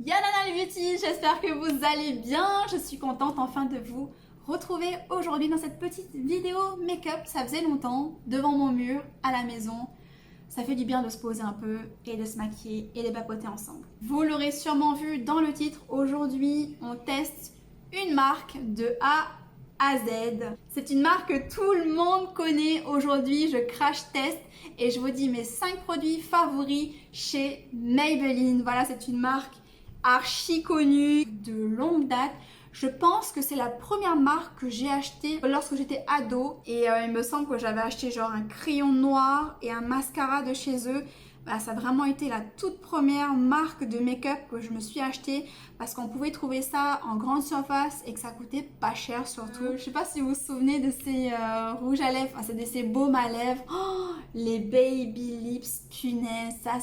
Yanana les beauty, j'espère que vous allez bien. Je suis contente enfin de vous retrouver aujourd'hui dans cette petite vidéo make-up. Ça faisait longtemps, devant mon mur, à la maison. Ça fait du bien de se poser un peu et de se maquiller et de papoter ensemble. Vous l'aurez sûrement vu dans le titre, aujourd'hui on teste une marque de A à Z. C'est une marque que tout le monde connaît aujourd'hui. Je crash test et je vous dis mes 5 produits favoris chez Maybelline. Voilà, c'est une marque archi connue de longue date. Je pense que c'est la première marque que j'ai achetée lorsque j'étais ado et il me semble que j'avais acheté genre un crayon noir et un mascara de chez eux. Bah, ça a vraiment été la toute première marque de make-up que je me suis achetée parce qu'on pouvait trouver ça en grande surface et que ça coûtait pas cher surtout. Je sais pas si vous vous souvenez de ces rouges à lèvres, enfin, c'est de ces baumes à lèvres. Oh, les baby lips, punaise, ça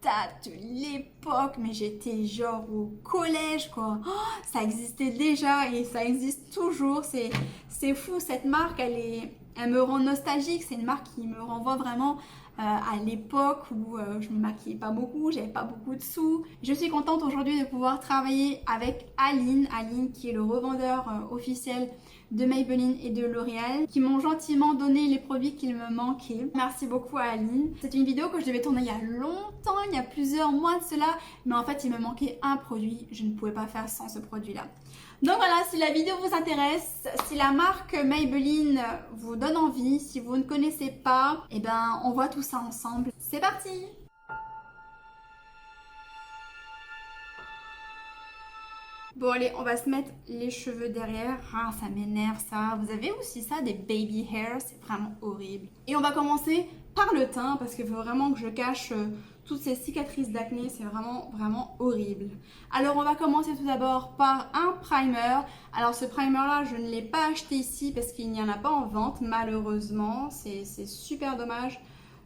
date de l'époque, mais j'étais genre au collège quoi. Oh, ça existait déjà et ça existe toujours. C'est fou, cette marque, elle me rend nostalgique. C'est une marque qui me renvoie vraiment à l'époque où je me maquillais pas beaucoup, j'avais pas beaucoup de sous. Je suis contente aujourd'hui de pouvoir travailler avec Aline qui est le revendeur officiel de Maybelline et de L'Oréal, qui m'ont gentiment donné les produits qu'il me manquait. Merci beaucoup à Aline. C'est une vidéo que je devais tourner il y a longtemps, il y a plusieurs mois de cela, mais en fait il me manquait un produit, je ne pouvais pas faire sans ce produit-là. Donc voilà, si la vidéo vous intéresse, si la marque Maybelline vous donne envie, si vous ne connaissez pas, eh ben on voit tout ça ensemble. C'est parti! Bon allez, on va se mettre les cheveux derrière. Ah, ça m'énerve ça. Vous avez aussi ça, des baby hairs, c'est vraiment horrible. Et on va commencer par le teint parce qu'il faut vraiment que je cache toutes ces cicatrices d'acné. C'est vraiment horrible. Alors on va commencer tout d'abord par un primer. Alors ce primer là, je ne l'ai pas acheté ici parce qu'il n'y en a pas en vente malheureusement. C'est super dommage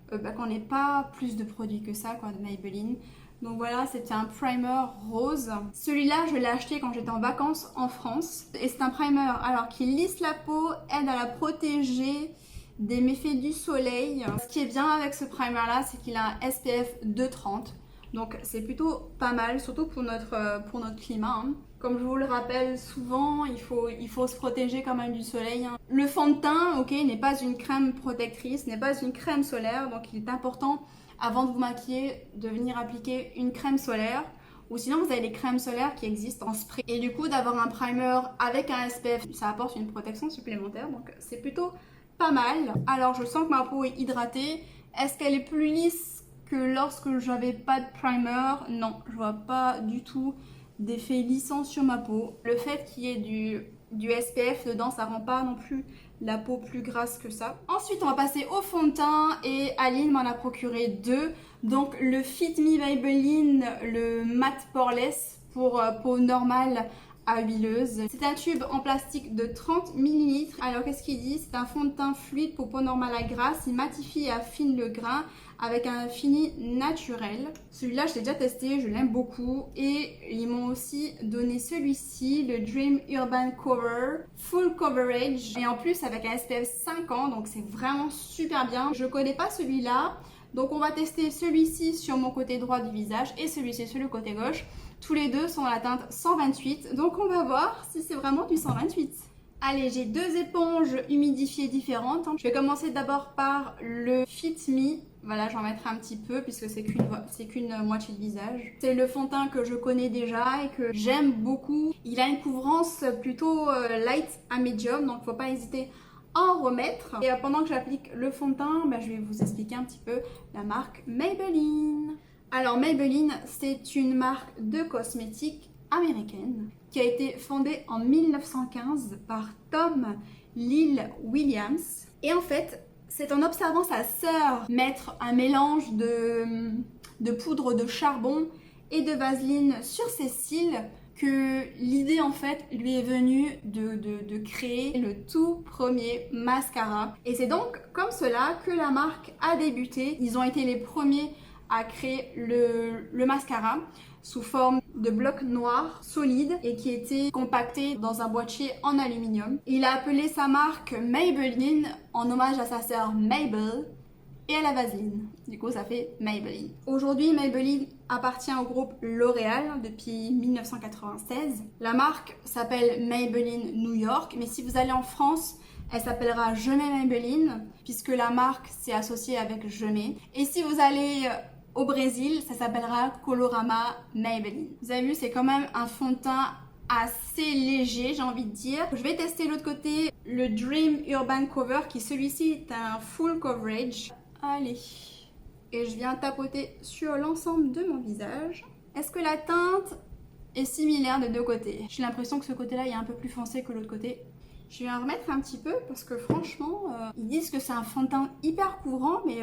qu'on n'ait pas plus de produits que ça quoi, de Maybelline. Donc voilà, c'était un primer rose. Celui-là, je l'ai acheté quand j'étais en vacances en France. Et c'est un primer alors qui lisse la peau, aide à la protéger des méfaits du soleil. Ce qui est bien avec ce primer-là, c'est qu'il a un SPF 230. Donc c'est plutôt pas mal, surtout pour notre climat. Hein. Comme je vous le rappelle souvent, il faut se protéger quand même du soleil. Hein. Le fond de teint, ok, n'est pas une crème protectrice, n'est pas une crème solaire. Donc il est important, avant de vous maquiller, de venir appliquer une crème solaire. Ou sinon vous avez les crèmes solaires qui existent en spray. Et du coup d'avoir un primer avec un SPF, ça apporte une protection supplémentaire. Donc c'est plutôt pas mal. Alors je sens que ma peau est hydratée. Est-ce qu'elle est plus lisse que lorsque j'avais pas de primer? Non, je vois pas du tout d'effet lissant sur ma peau. Le fait qu'il y ait du SPF dedans, ça rend pas non plus la peau plus grasse que ça. Ensuite, on va passer au fond de teint et Aline m'en a procuré deux. Donc le Fit Me Maybelline, le Matte Poreless pour peau normale à huileuse. C'est un tube en plastique de 30 ml. Alors qu'est-ce qu'il dit? C'est un fond de teint fluide pour peau normale à grasse. Il matifie et affine le grain avec un fini naturel. Celui-là, je l'ai déjà testé, je l'aime beaucoup. Et ils m'ont aussi donné celui-ci, le Dream Urban Cover Full Coverage. Et en plus, avec un SPF 50, donc c'est vraiment super bien. Je connais pas celui-là. Donc on va tester celui-ci sur mon côté droit du visage et celui-ci sur le côté gauche. Tous les deux sont à la teinte 128, donc on va voir si c'est vraiment du 128. Allez, j'ai deux éponges humidifiées différentes. Je vais commencer d'abord par le Fit Me. Voilà, j'en mettrai un petit peu puisque c'est qu'une moitié de visage. C'est le fond de teint que je connais déjà et que j'aime beaucoup. Il a une couvrance plutôt light à medium, donc faut pas hésiter à en remettre. Et pendant que j'applique le fond de teint, je vais vous expliquer un petit peu la marque Maybelline. Alors Maybelline, c'est une marque de cosmétiques américaine qui a été fondée en 1915 par Tom Lyle Williams. Et en fait, c'est en observant sa sœur mettre un mélange de poudre de charbon et de vaseline sur ses cils que l'idée en fait lui est venue de créer le tout premier mascara. Et c'est donc comme cela que la marque a débuté. Ils ont été les premiers à créer le mascara sous forme de blocs noirs solides et qui était compacté dans un boîtier en aluminium. Il a appelé sa marque Maybelline en hommage à sa sœur Mabel et à la vaseline. Du coup, ça fait Maybelline. Aujourd'hui, Maybelline appartient au groupe L'Oréal depuis 1996. La marque s'appelle Maybelline New York, mais si vous allez en France, elle s'appellera Je m'ai Maybelline, puisque la marque s'est associée avec Je m'ai. Et si vous allez au Brésil, ça s'appellera Colorama Maybelline. Vous avez vu, c'est quand même un fond de teint assez léger, j'ai envie de dire. Je vais tester l'autre côté, le Dream Urban Cover, qui celui-ci est un full coverage. Allez, et je viens tapoter sur l'ensemble de mon visage. Est-ce que la teinte est similaire des deux côtés? J'ai l'impression que ce côté-là est un peu plus foncé que l'autre côté. Je vais en remettre un petit peu parce que franchement, ils disent que c'est un fond de teint hyper couvrant, mais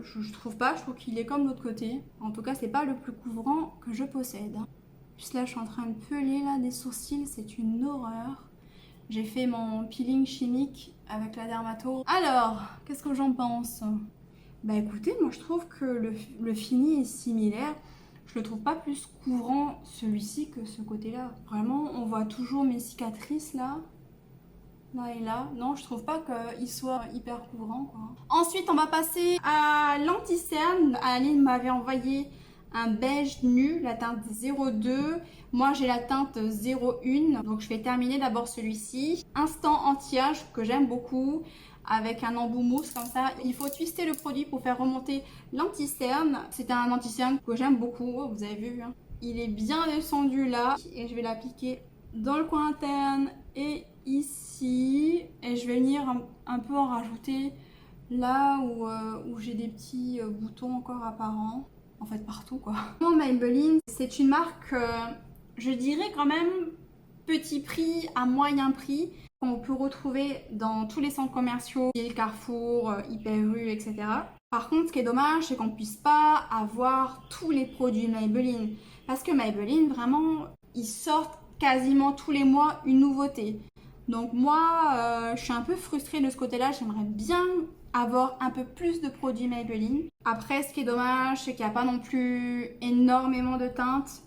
je trouve pas, je trouve qu'il est comme l'autre côté. En tout cas, c'est pas le plus couvrant que je possède. Juste là, je suis en train de peler là des sourcils, c'est une horreur. J'ai fait mon peeling chimique avec la dermato. Alors, qu'est-ce que j'en pense? Bah écoutez, moi je trouve que le fini est similaire. Je le trouve pas plus couvrant celui-ci que ce côté-là. Vraiment, on voit toujours mes cicatrices là. Là et là. Non, je trouve pas qu'il soit hyper couvrant, quoi. Ensuite, on va passer à l'anti-cerne. Aline m'avait envoyé un beige nu, la teinte 02. Moi, j'ai la teinte 01. Donc, je vais terminer d'abord celui-ci. Instant anti-âge que j'aime beaucoup, avec un embout mousse comme ça. Il faut twister le produit pour faire remonter l'anti-cerne. C'est un anti-cerne que j'aime beaucoup. Oh, vous avez vu, hein. Il est bien descendu là. Et je vais l'appliquer dans le coin interne et ici. Et je vais venir un peu en rajouter là où j'ai des petits boutons encore apparents. En fait, partout, quoi. Maybelline, c'est une marque, je dirais quand même, petit prix à moyen prix, qu'on peut retrouver dans tous les centres commerciaux, Carrefour, Hyper U, etc. Par contre, ce qui est dommage, c'est qu'on ne puisse pas avoir tous les produits Maybelline. Parce que Maybelline, vraiment, ils sortent quasiment tous les mois une nouveauté. Donc moi, je suis un peu frustrée de ce côté-là. J'aimerais bien avoir un peu plus de produits Maybelline. Après, ce qui est dommage, c'est qu'il n'y a pas non plus énormément de teintes.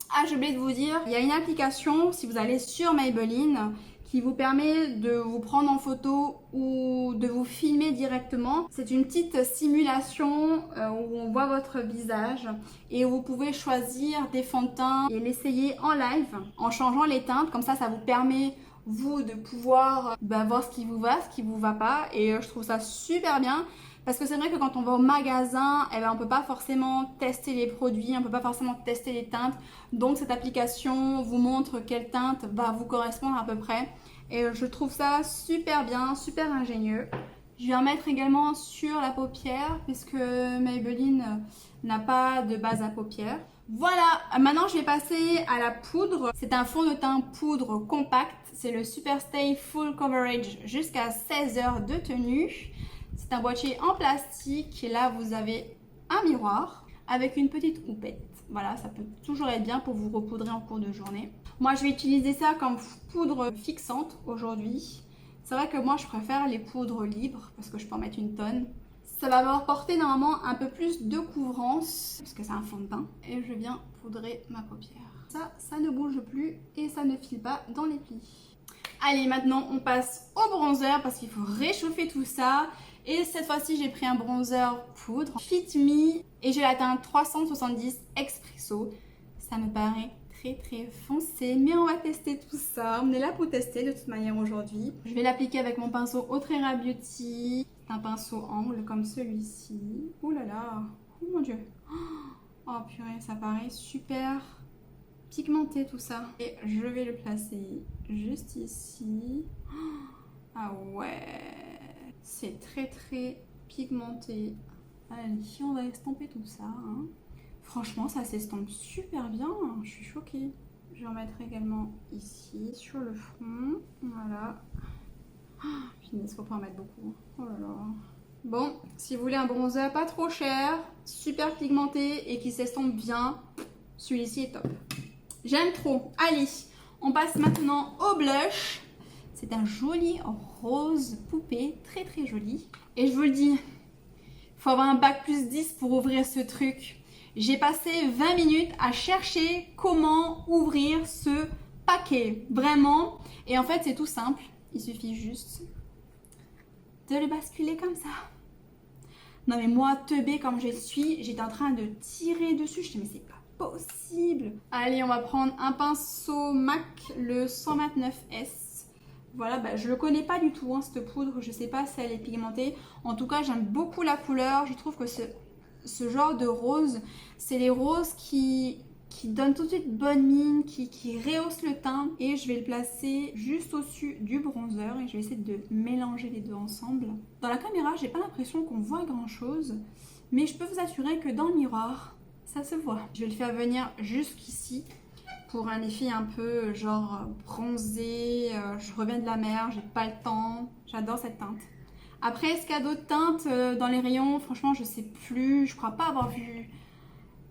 Ah, j'ai oublié de vous dire, il y a une application, si vous allez sur Maybelline, qui vous permet de vous prendre en photo ou de vous filmer directement. C'est une petite simulation où on voit votre visage et où vous pouvez choisir des fonds de teint et l'essayer en live en changeant les teintes. Comme ça, ça vous permet vous de pouvoir voir ce qui vous va, ce qui vous va pas, et je trouve ça super bien parce que c'est vrai que quand on va au magasin, on peut pas forcément tester les produits, on peut pas forcément tester les teintes, donc cette application vous montre quelle teinte va vous correspondre à peu près, et je trouve ça super bien, super ingénieux. Je vais en mettre également sur la paupière puisque Maybelline n'a pas de base à paupières. Voilà, maintenant je vais passer à la poudre. C'est un fond de teint poudre compact. C'est le Super Stay Full Coverage jusqu'à 16 heures de tenue. C'est un boîtier en plastique. Et là, vous avez un miroir avec une petite houppette. Voilà, ça peut toujours être bien pour vous repoudrer en cours de journée. Moi, je vais utiliser ça comme poudre fixante aujourd'hui. C'est vrai que moi, je préfère les poudres libres parce que je peux en mettre une tonne. Ça va m'apporter normalement un peu plus de couvrance parce que c'est un fond de teint. Et je viens poudrer ma paupière. Ça ne bouge plus et ça ne file pas dans les plis. Allez, maintenant on passe au bronzer parce qu'il faut réchauffer tout ça. Et cette fois-ci, j'ai pris un bronzer poudre Fit Me et j'ai la teinte 370 Expresso. Ça me paraît très foncé, mais on va tester tout ça. On est là pour tester de toute manière aujourd'hui. Je vais l'appliquer avec mon pinceau Autrera Beauty. C'est un pinceau angle comme celui-ci. Ouh là là, oh mon dieu. Oh purée, ça paraît super pigmenté tout ça. Et je vais le placer juste ici. Ah ouais, c'est très pigmenté. Allez, on va estomper tout ça, hein. Franchement, ça s'estompe super bien, je suis choquée. Je vais en mettre également ici, sur le front. Voilà. Finesse, faut pas en mettre beaucoup. Oh là là. Bon, si vous voulez un bronzer pas trop cher, super pigmenté et qui s'estompe bien, celui-ci est top. J'aime trop. Allez, on passe maintenant au blush. C'est un joli rose poupée, très joli. Et je vous le dis, il faut avoir un bac plus 10 pour ouvrir ce truc. J'ai passé 20 minutes à chercher comment ouvrir ce paquet, vraiment. Et en fait, c'est tout simple. Il suffit juste de le basculer comme ça. Non mais moi, teubée comme je suis, j'étais en train de tirer dessus. Je dis mais c'est pas possible. Allez, on va prendre un pinceau MAC, le 129S. Voilà, bah, je le connais pas du tout, hein, cette poudre. Je sais pas si elle est pigmentée. En tout cas, j'aime beaucoup la couleur. Je trouve que ce genre de rose, c'est les roses qui donnent tout de suite bonne mine, qui rehaussent le teint. Et je vais le placer juste au-dessus du bronzer. Et je vais essayer de mélanger les deux ensemble. Dans la caméra, j'ai pas l'impression qu'on voit grand chose. Mais je peux vous assurer que dans le miroir, ça se voit. Je vais le faire venir jusqu'ici pour un effet un peu genre bronzé. Je reviens de la mer, j'ai pas le temps. J'adore cette teinte. Après, est-ce qu'il y a d'autres teintes dans les rayons? Franchement, je sais plus. Je crois pas avoir vu.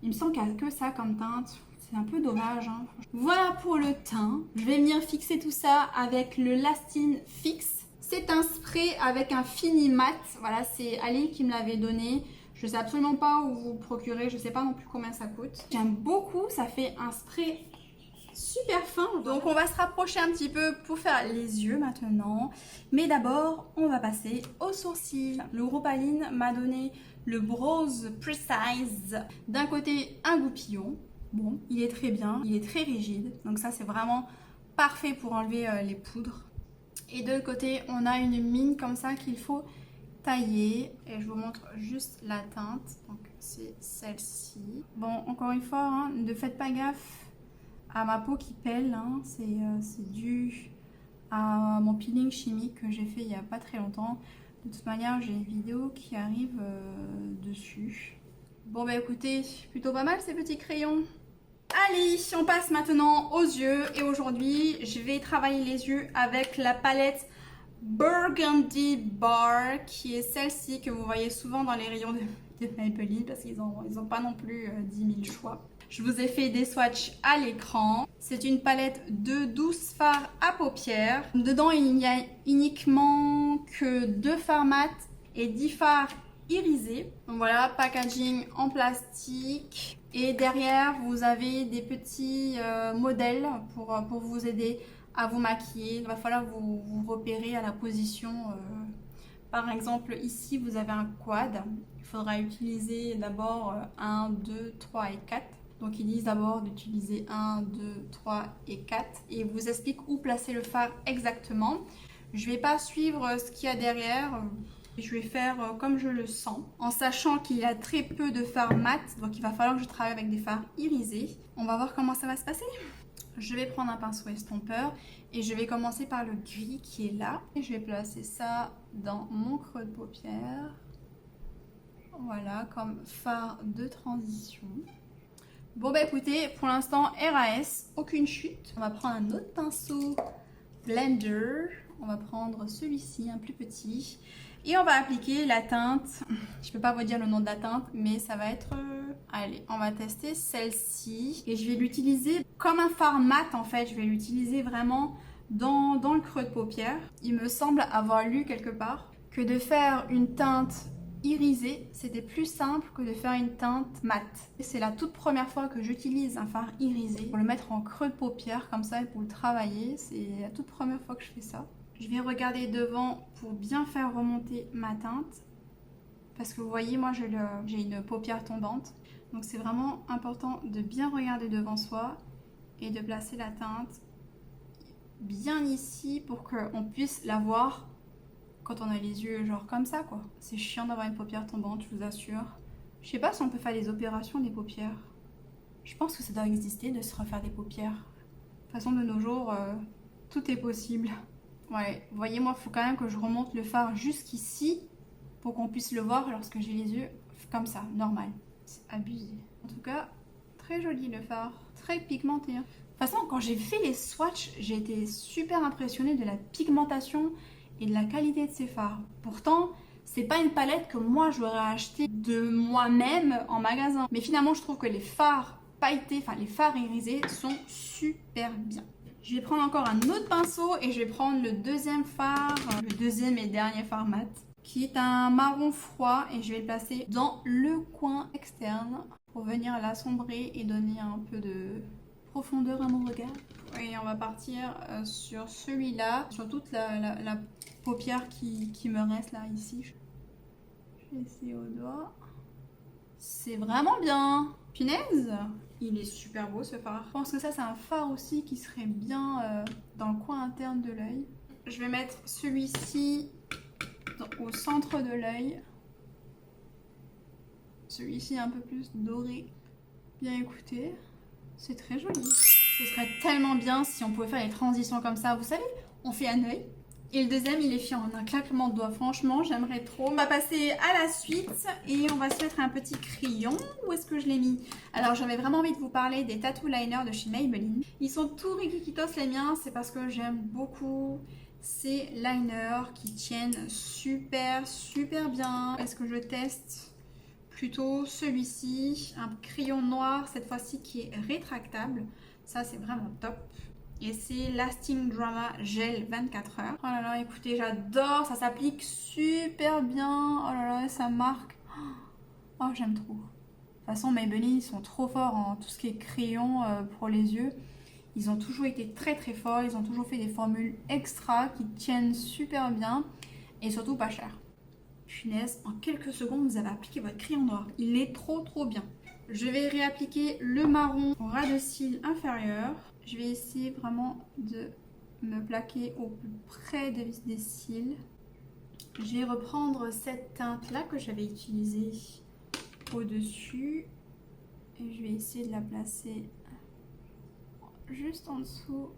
Il me semble qu'il n'y a que ça comme teinte. C'est un peu dommage. Hein. Voilà pour le teint. Je vais venir fixer tout ça avec le Lastin Fix. C'est un spray avec un fini mat. Voilà, c'est Ali qui me l'avait donné. Je sais absolument pas où vous le procurez. Je sais pas non plus combien ça coûte. J'aime beaucoup. Ça fait un spray super fin. Donc on va se rapprocher un petit peu pour faire les yeux maintenant. Mais d'abord, on va passer aux sourcils. L'Europaline m'a donné le Brows Precise. D'un côté, un goupillon. Bon, il est très bien. Il est très rigide. Donc ça, c'est vraiment parfait pour enlever les poudres. Et de l'autre côté, on a une mine comme ça qu'il faut tailler. Et je vous montre juste la teinte. Donc c'est celle-ci. Bon, encore une fois, hein, ne faites pas gaffe à ma peau qui pèle, hein. C'est dû à mon peeling chimique que j'ai fait il n'y a pas très longtemps. De toute manière, j'ai une vidéo qui arrive dessus. Bon bah écoutez, plutôt pas mal ces petits crayons. Allez, on passe maintenant aux yeux. Et aujourd'hui, je vais travailler les yeux avec la palette Burgundy Bar, qui est celle-ci que vous voyez souvent dans les rayons de Maybelline, parce qu'ils ont pas non plus 10 000 choix. Je vous ai fait des swatchs à l'écran. C'est une palette de 12 fards à paupières. Dedans, il n'y a uniquement que 2 fards mat et 10 fards irisés. Donc voilà, packaging en plastique. Et derrière, vous avez des petits modèles pour vous aider à vous maquiller. Il va falloir vous repérer à la position. Par exemple, ici, vous avez un quad. Il faudra utiliser d'abord 1, 2, 3 et 4. Donc ils disent d'abord d'utiliser 1, 2, 3 et 4 et ils vous expliquent où placer le fard exactement. Je ne vais pas suivre ce qu'il y a derrière, je vais faire comme je le sens, en sachant qu'il y a très peu de fard mat, donc il va falloir que je travaille avec des fards irisés. On va voir comment ça va se passer. Je vais prendre un pinceau estompeur et je vais commencer par le gris qui est là. Et je vais placer ça dans mon creux de paupière. Voilà, comme fard de transition. Bon bah écoutez, pour l'instant RAS, aucune chute. On va prendre un autre pinceau blender. On va prendre celui-ci, un plus petit. Et on va appliquer la teinte. Je peux pas vous dire le nom de la teinte, mais ça va être... Allez, on va tester celle-ci. Et je vais l'utiliser comme un fard mat en fait. Je vais l'utiliser vraiment dans le creux de paupière. Il me semble avoir lu quelque part que de faire une teinte irisé, c'était plus simple que de faire une teinte mate. C'est la toute première fois que j'utilise un fard irisé pour le mettre en creux de paupière comme ça et pour le travailler. C'est la toute première fois que je fais ça. Je vais regarder devant pour bien faire remonter ma teinte parce que vous voyez, moi j'ai une paupière tombante. Donc c'est vraiment important de bien regarder devant soi et de placer la teinte bien ici pour qu'on puisse la voir quand on a les yeux genre comme ça quoi. C'est chiant d'avoir une paupière tombante, je vous assure. Je sais pas si on peut faire des opérations des paupières. Je pense que ça doit exister de se refaire des paupières. De toute façon de nos jours, tout est possible. Ouais, vous voyez moi il faut quand même que je remonte le fard jusqu'ici pour qu'on puisse le voir lorsque j'ai les yeux comme ça, normal. C'est abusé. En tout cas, très joli le fard, très pigmenté. Hein. De toute façon quand j'ai fait les swatchs, j'ai été super impressionnée de la pigmentation et de la qualité de ces fards. Pourtant, c'est pas une palette que moi j'aurais acheté de moi-même en magasin. Mais finalement, je trouve que les fards pailletés, enfin les fards irisés sont super bien. Je vais prendre encore un autre pinceau et je vais prendre le deuxième fard, le deuxième et dernier fard mat, qui est un marron froid et je vais le placer dans le coin externe pour venir l'assombrer et donner un peu de profondeur à mon regard. Et on va partir sur celui-là, sur toute la paupière qui me reste là, ici. Je vais essayer au doigt. C'est vraiment bien. Punaise, il est super beau ce fard. Je pense que ça c'est un fard aussi qui serait bien dans le coin interne de l'œil. Je vais mettre celui-ci au centre de l'œil. Celui-ci un peu plus doré. Bien écoutez, c'est très joli. Ce serait tellement bien si on pouvait faire les transitions comme ça. Vous savez, on fait un œil. Et le deuxième, il est fait en un claquement de doigts. Franchement, j'aimerais trop. On va passer à la suite et on va se mettre un petit crayon. Où est-ce que je l'ai mis? Alors, j'avais vraiment envie de vous parler des tattoo liners de chez Maybelline. Ils sont tout riquiquitos les miens. C'est parce que j'aime beaucoup ces liners qui tiennent super bien. Est-ce que je teste plutôt celui-ci? Un crayon noir, cette fois-ci qui est rétractable. Ça, c'est vraiment top. Et c'est Lasting Drama Gel 24 heures. Oh là là, écoutez, j'adore. Ça s'applique super bien. Oh là là, ça marque. Oh, j'aime trop. De toute façon, Maybelline, ils sont trop forts en tout ce qui est crayon pour les yeux. Ils ont toujours été très forts. Ils ont toujours fait des formules extra qui tiennent super bien. Et surtout pas cher. Punaise, en quelques secondes, vous avez appliqué votre crayon noir. Il est trop bien. Je vais réappliquer le marron au ras de cils inférieur. Je vais essayer vraiment de me plaquer au plus près des cils. Je vais reprendre cette teinte-là que j'avais utilisée au-dessus. Et je vais essayer de la placer juste en dessous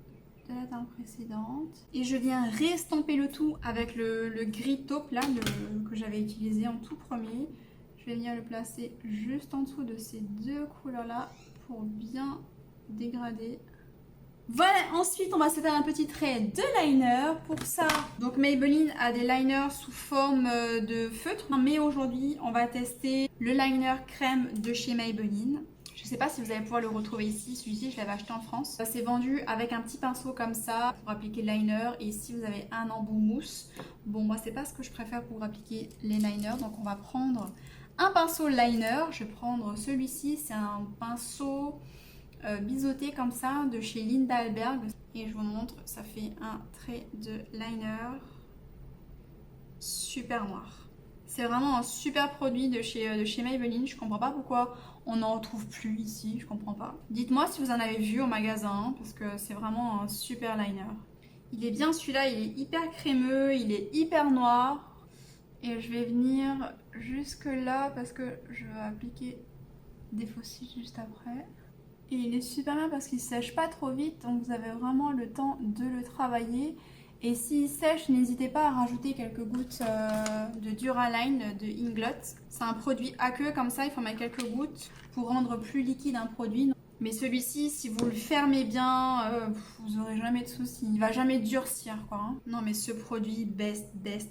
de la teinte précédente. Et je viens restamper le tout avec le gris taupe là, que j'avais utilisé en tout premier. Je vais venir le placer juste en dessous de ces deux couleurs-là pour bien dégrader. Voilà, ensuite on va se faire un petit trait de liner. Pour ça, donc Maybelline a des liners sous forme de feutre. Mais aujourd'hui, on va tester le liner crème de chez Maybelline. Je ne sais pas si vous allez pouvoir le retrouver ici. Celui-ci, je l'avais acheté en France. Ça s'est vendu avec un petit pinceau comme ça pour appliquer le liner. Et si vous avez un embout mousse, bon, moi, c'est pas ce que je préfère pour appliquer les liners. Donc, on va prendre un pinceau liner. Je vais prendre celui-ci. C'est un pinceau biseauté comme ça de chez Linda Alberg. Et je vous montre, ça fait un trait de liner super noir. C'est vraiment un super produit de chez Maybelline. Je comprends pas pourquoi on n'en retrouve plus ici. Je comprends pas. Dites-moi si vous en avez vu au magasin parce que c'est vraiment un super liner. Il est bien celui-là, il est hyper crémeux, il est hyper noir. Et je vais venir jusque là parce que je vais appliquer des faux cils juste après. Et il est super bien parce qu'il sèche pas trop vite, donc vous avez vraiment le temps de le travailler. Et s'il sèche, n'hésitez pas à rajouter quelques gouttes de Duraline de Inglot. C'est un produit aqueux comme ça, il faut mettre quelques gouttes pour rendre plus liquide un produit. Mais celui-ci, si vous le fermez bien, vous n'aurez jamais de soucis. Il va jamais durcir quoi. Hein. Non mais ce produit, best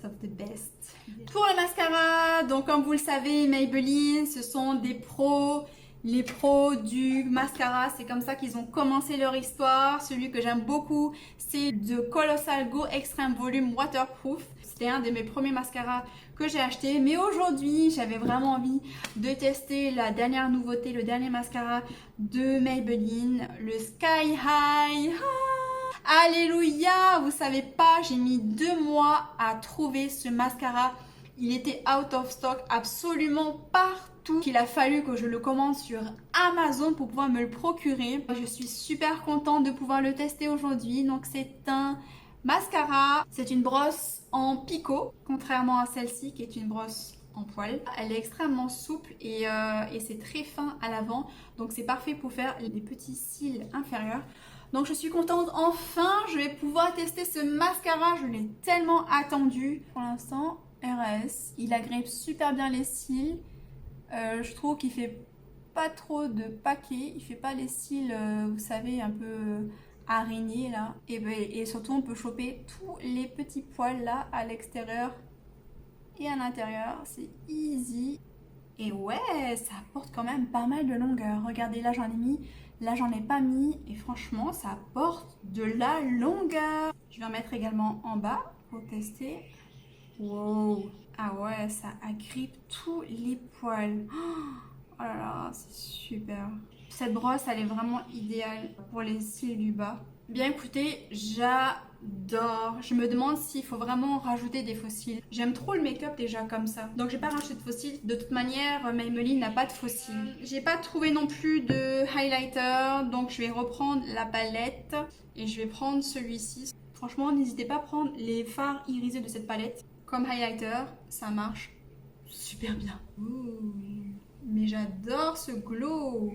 of the best. Pour le mascara, donc comme vous le savez, Maybelline, ce sont des pros. Les pros du mascara, c'est comme ça qu'ils ont commencé leur histoire. Celui que j'aime beaucoup, c'est de Colossal Go Extreme Volume Waterproof. C'était un de mes premiers mascaras que j'ai acheté. Mais aujourd'hui, j'avais vraiment envie de tester la dernière nouveauté, le dernier mascara de Maybelline, le Sky High. Ah, alléluia! Vous savez pas, j'ai mis 2 mois à trouver ce mascara. Il était out of stock absolument partout. Il a fallu que je le commande sur Amazon pour pouvoir me le procurer. Je suis super contente de pouvoir le tester aujourd'hui. Donc c'est un mascara. C'est une brosse en picot, contrairement à celle-ci qui est une brosse en poil. Elle est extrêmement souple et c'est très fin à l'avant. Donc c'est parfait pour faire les petits cils inférieurs. Donc je suis contente, enfin je vais pouvoir tester ce mascara. Je l'ai tellement attendu. Pour l'instant, RS, il agrippe super bien les cils. Je trouve qu'il fait pas trop de paquets, il fait pas les cils, vous savez, un peu araignées là. Et surtout, on peut choper tous les petits poils là à l'extérieur et à l'intérieur. C'est easy. Et ouais, ça apporte quand même pas mal de longueur. Regardez, là j'en ai mis, là j'en ai pas mis. Et franchement, ça apporte de la longueur. Je vais en mettre également en bas pour tester. Wow. Ah ouais, ça agrippe tous les poils. Oh là là, c'est super. Cette brosse, elle est vraiment idéale pour les cils du bas. Bien écoutez, j'adore. Je me demande s'il faut vraiment rajouter des fossiles. J'aime trop le make-up déjà comme ça. Donc j'ai pas rajouté de fossiles. De toute manière, Maybelline n'a pas de fossiles. J'ai pas trouvé non plus de highlighter. Donc je vais reprendre la palette. Et je vais prendre celui-ci. Franchement, n'hésitez pas à prendre les fards irisés de cette palette. Comme highlighter, ça marche super bien. Ouh. Mais j'adore ce glow.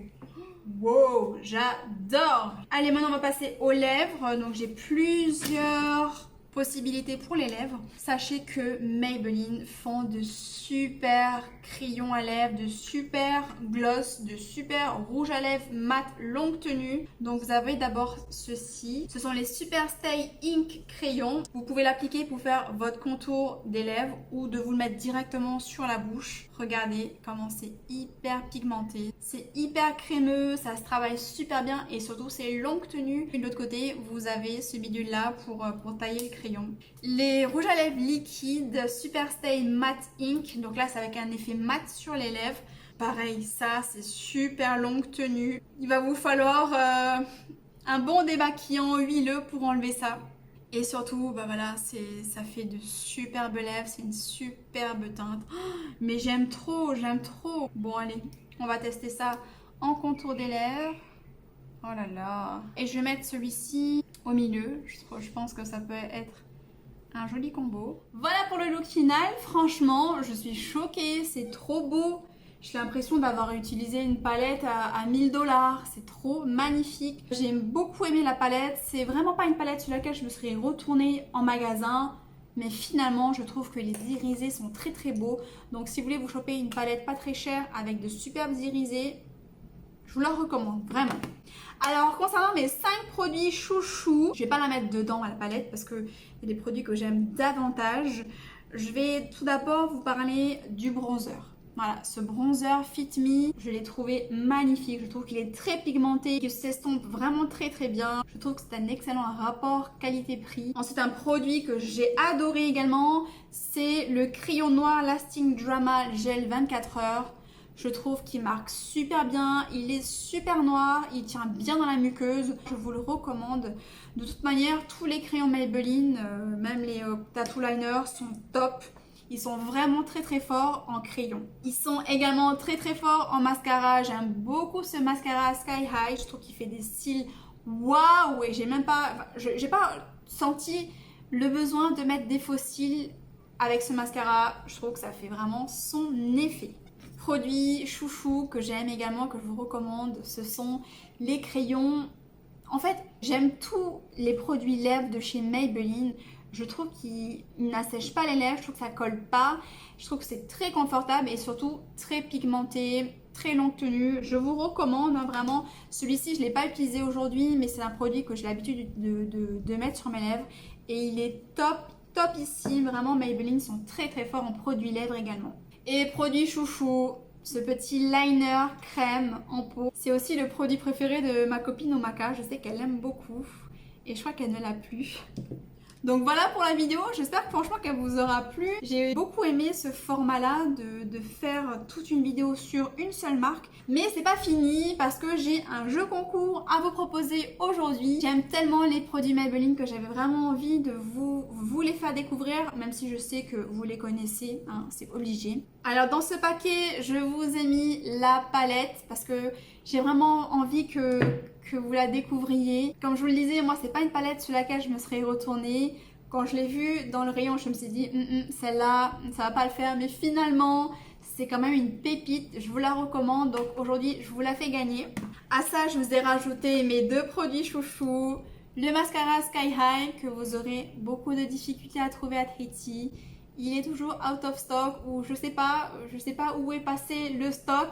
Wow, j'adore. Allez, maintenant on va passer aux lèvres. Donc j'ai plusieurs possibilités pour les lèvres. Sachez que Maybelline font de super crayons à lèvres, de super gloss, de super rouge à lèvres mat longue tenue. Donc vous avez d'abord ceci. Ce sont les Super Stay Ink crayons. Vous pouvez l'appliquer pour faire votre contour des lèvres ou de vous le mettre directement sur la bouche. Regardez comment c'est hyper pigmenté. C'est hyper crémeux, ça se travaille super bien et surtout c'est longue tenue. Et de l'autre côté, vous avez ce bidule-là pour tailler le crayon. Les rouges à lèvres liquides Super Stay Matte Ink. Donc là, c'est avec un effet mat sur les lèvres. Pareil, ça, c'est super longue tenue. Il va vous falloir un bon démaquillant huileux pour enlever ça. Et surtout, bah voilà, ça fait de superbes lèvres, c'est une superbe teinte. Oh, mais j'aime trop, j'aime trop. Bon, allez, on va tester ça en contour des lèvres. Oh là là. Et je vais mettre celui-ci au milieu. Je pense que ça peut être un joli combo. Voilà pour le look final. Franchement, je suis choquée, c'est trop beau. J'ai l'impression d'avoir utilisé une palette à 1000 $. C'est trop magnifique. J'ai beaucoup aimé la palette. C'est vraiment pas une palette sur laquelle je me serais retournée en magasin. Mais finalement, je trouve que les irisés sont très très beaux. Donc si vous voulez vous choper une palette pas très chère avec de superbes irisés, je vous la recommande vraiment. Alors concernant mes 5 produits chouchous, je vais pas la mettre dedans à la palette parce qu'il y a des produits que j'aime davantage. Je vais tout d'abord vous parler du bronzer. Voilà, ce bronzer Fit Me, je l'ai trouvé magnifique. Je trouve qu'il est très pigmenté, qu'il s'estompe vraiment très très bien. Je trouve que c'est un excellent rapport qualité-prix. Ensuite, un produit que j'ai adoré également, c'est le crayon noir Lasting Drama Gel 24 heures. Je trouve qu'il marque super bien, il est super noir, il tient bien dans la muqueuse. Je vous le recommande. De toute manière, tous les crayons Maybelline, même les tattoo liners sont top. Ils sont vraiment très très forts en crayon. Ils sont également très très forts en mascara. J'aime beaucoup ce mascara Sky High. Je trouve qu'il fait des cils waouh. Et j'ai pas senti le besoin de mettre des faux cils avec ce mascara. Je trouve que ça fait vraiment son effet. Produit chouchou que j'aime également, que je vous recommande, ce sont les crayons. En fait, j'aime tous les produits lèvres de chez Maybelline. Je trouve qu'ils n'assèchent pas les lèvres, je trouve que ça colle pas. Je trouve que c'est très confortable et surtout très pigmenté, très longue tenue. Je vous recommande hein, vraiment. Celui-ci, je ne l'ai pas utilisé aujourd'hui, mais c'est un produit que j'ai l'habitude de mettre sur mes lèvres. Et il est top, topissime. Vraiment, Maybelline sont très très forts en produits lèvres également. Et produit chouchou, ce petit liner crème en peau. C'est aussi le produit préféré de ma copine Omaka. Je sais qu'elle l'aime beaucoup et je crois qu'elle ne l'a plus. Donc voilà pour la vidéo, j'espère franchement qu'elle vous aura plu. J'ai beaucoup aimé ce format-là de faire toute une vidéo sur une seule marque. Mais c'est pas fini parce que j'ai un jeu concours à vous proposer aujourd'hui. J'aime tellement les produits Maybelline que j'avais vraiment envie de vous les faire découvrir, même si je sais que vous les connaissez, hein, c'est obligé. Alors dans ce paquet, je vous ai mis la palette parce que j'ai vraiment envie que vous la découvriez. Comme je vous le disais, moi c'est pas une palette sur laquelle je me serais retournée. Quand je l'ai vue dans le rayon, je me suis dit celle-là, ça va pas le faire. Mais finalement, c'est quand même une pépite. Je vous la recommande. Donc aujourd'hui, je vous la fais gagner. À ça, je vous ai rajouté mes 2 produits chouchous. Le mascara Sky High que vous aurez beaucoup de difficultés à trouver à Tahiti. Il est toujours out of stock ou je sais pas où est passé le stock.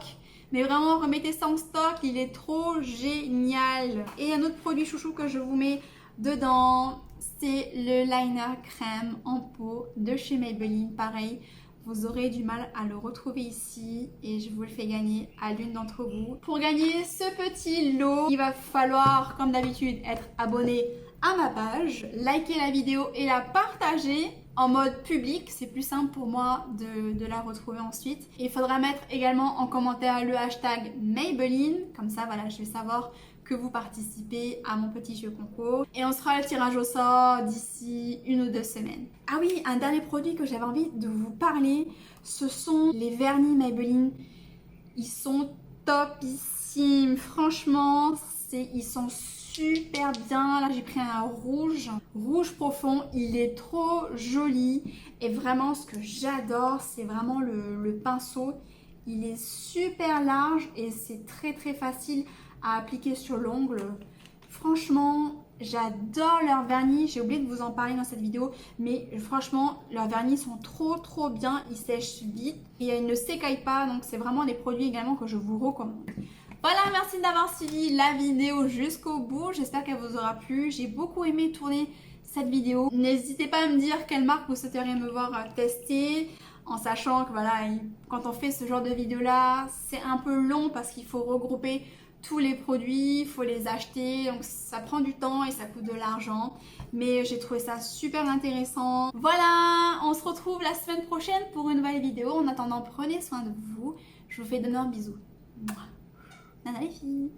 Mais vraiment, remettez ça en stock, il est trop génial. Et un autre produit chouchou que je vous mets dedans, c'est le liner crème en peau de chez Maybelline. Pareil, vous aurez du mal à le retrouver ici et je vous le fais gagner à l'une d'entre vous. Pour gagner ce petit lot, il va falloir, comme d'habitude, être abonné à ma page, liker la vidéo et la partager en mode public, c'est plus simple pour moi de la retrouver ensuite. Et il faudra mettre également en commentaire le hashtag Maybelline, comme ça voilà, je vais savoir que vous participez à mon petit jeu concours. Et on sera le tirage au sort d'ici 1 ou 2 semaines. Ah oui, un dernier produit que j'avais envie de vous parler, ce sont les vernis Maybelline. Ils sont topissimes, franchement, ils sont super bien. Là, j'ai pris un rouge profond. Il est trop joli. Et vraiment, ce que j'adore, c'est vraiment le pinceau. Il est super large et c'est très facile à appliquer sur l'ongle. Franchement, j'adore leurs vernis. J'ai oublié de vous en parler dans cette vidéo, mais franchement, leurs vernis sont trop bien. Ils sèchent vite et ils ne s'écaillent pas. Donc, c'est vraiment des produits également que je vous recommande. Voilà, merci d'avoir suivi la vidéo jusqu'au bout. J'espère qu'elle vous aura plu. J'ai beaucoup aimé tourner cette vidéo. N'hésitez pas à me dire quelle marque vous souhaiteriez me voir tester, en sachant que voilà, quand on fait ce genre de vidéo là, c'est un peu long parce qu'il faut regrouper tous les produits, il faut les acheter, donc ça prend du temps et ça coûte de l'argent. Mais j'ai trouvé ça super intéressant. Voilà, on se retrouve la semaine prochaine pour une nouvelle vidéo. En attendant, prenez soin de vous. Je vous fais d'énormes bisous. Nana les filles.